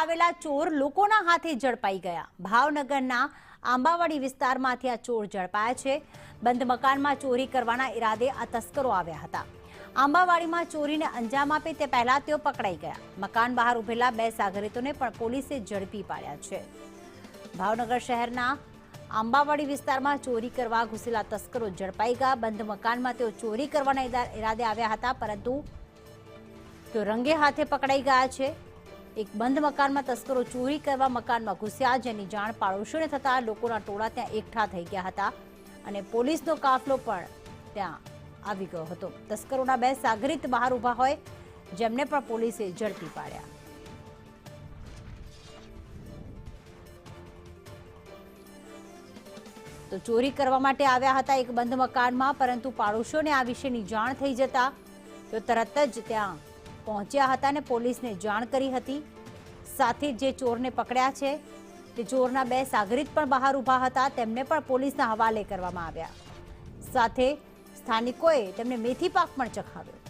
આવેલા ચોર લોકોના હાથે ઝડપાઈ ગયા। ભાવનગરના આંબાવાડી વિસ્તારમાંથી આ ચોર ઝડપાયા છે। બંધ મકાનમાં ચોરી કરવાના ઈરાદે આ તસ્કરો આવ્યા હતા। આંબાવાડીમાં ચોરીને અંજામ આપે તે પહેલા તેઓ પકડાઈ ગયા। મકાન બહાર ઉભેલા બે સાગરીતોને પણ પોલીસે ઝડપી પાડ્યા છે। ભાવનગર શહેરના આંબાવાડી વિસ્તારમાં ચોરી કરવા ઘૂસેલા તસ્કરો ઝડપાઈ ગયા। બંધ મકાનમાં તેઓ ચોરી કરવાના ઈરાદે આવ્યા હતા, પરંતુ તેઓ રંગે હાથે પકડાઈ ગયા છે। એક બંધ મકાનમાં તસ્કરો ચોરી કરવા મકાનમાં ઘૂસ્યા, જેની જાણ પાડોશીઓને થતા લોકોના ટોળા ત્યાં એકઠા થઈ ગયા હતા અને પોલીસનો કાફલો પણ ત્યાં આવી ગયો હતો। તસ્કરોના બે સાગરીત બહાર ઊભા હોય, જેમને પણ પોલીસે ઝડપી પાડ્યા। તો ચોરી કરવા માટે આવ્યા હતા એક બંધ મકાનમાં, પરંતુ પાડોશીઓને આ વિશેની જાણ થઈ જતા તો તરત જ ત્યાં પહોંચ્યા હતા અને પોલીસને જાણ કરી હતી। સાથે જે ચોરને પકડ્યા છે તે ચોરના બે સાગરીત પણ બહાર ઊભા હતા, તેમને પણ પોલીસના હવાલે કરવામાં આવ્યા। સાથે સ્થાનિકોએ તેમને મેથી પાક પણ ચખાવ્યો।